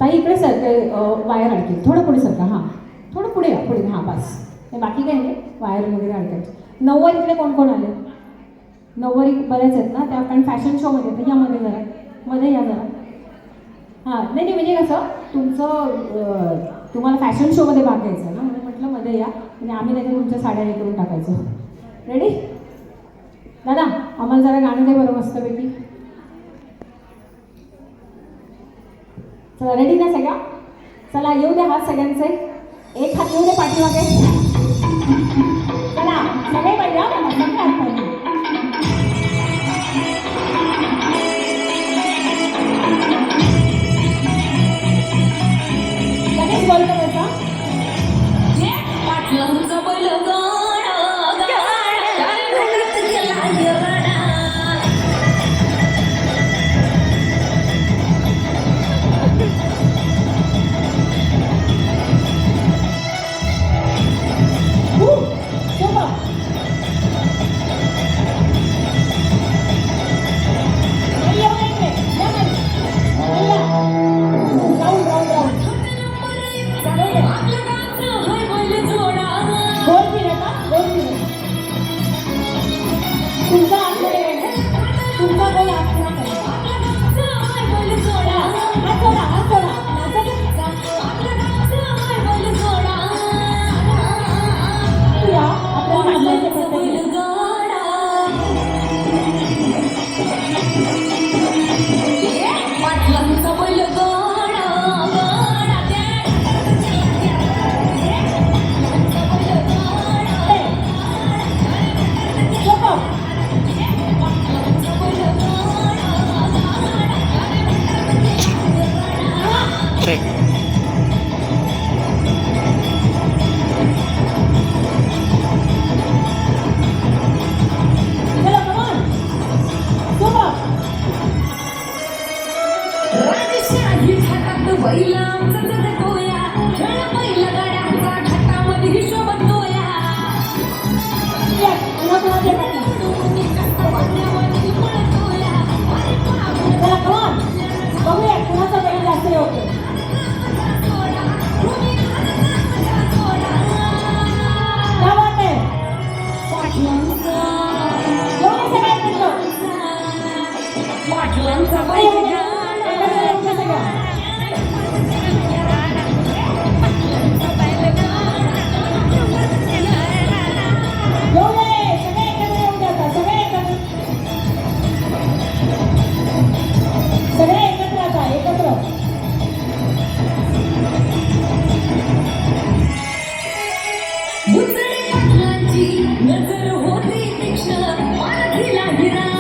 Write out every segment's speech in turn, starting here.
ताई इकडे सरके वायर अडकेल, थोडं पुढे सरका. हां थोडं पुढे या, पुढे. हां बस, बाकी काही नाही, वायर वगैरे अडकायचे. नऊवारीतले कोण कोण आले? नऊवारी बऱ्याच आहेत ना त्या, कारण फॅशन शोमध्ये तर यामध्ये जरा मध्ये या जरा. हां नाही नाही, म्हणजे कसं तुमचं तुम्हाला फॅशन शोमध्ये भाग घ्यायचा आहे ना, म्हणून म्हटलं मध्ये या, म्हणजे आम्ही नाही तर तुमच्या साड्या हे करून टाकायचो. रेडी दादा? आम्हाला जरा गाणं दे बरं मस्तपैकी. चला रेडी ना सगळ्या? चला येऊ दे हात सगळ्यांचे, एक हात येऊ दे पाठीमागे. चला सगळे पाहिजे हा, सगळे हात पाहिजे. लगेच बॉल करायचा.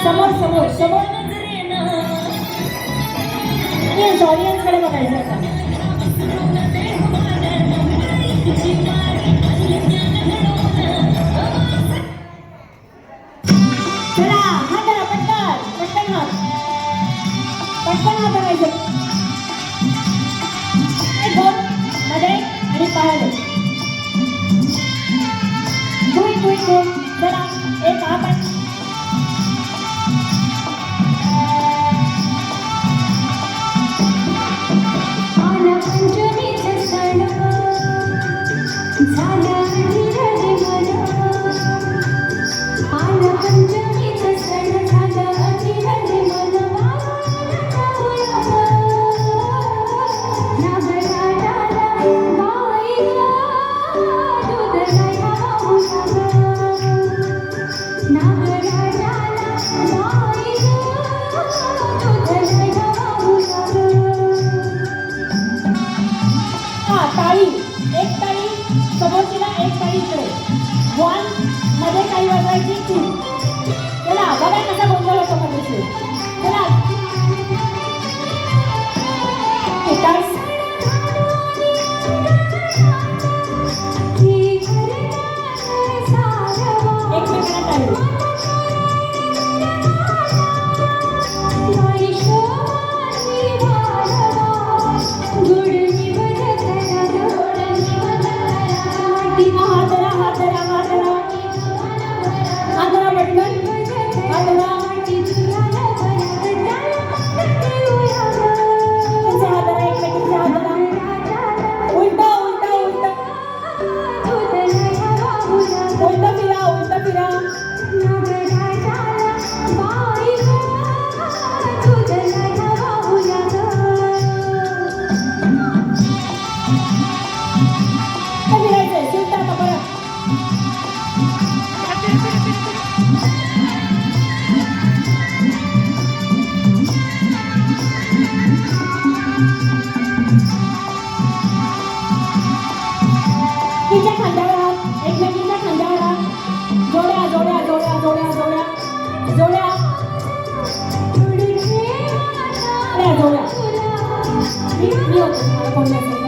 समोर समोर समोर ऑडियन्सकडे बघायचं आता. चला हात धरा, पटकन पटकन हात, पटकन हात धरायचे. मध्ये आणि पायाले चला एक हात. Now मी होते तुम्हाला कोण नसेल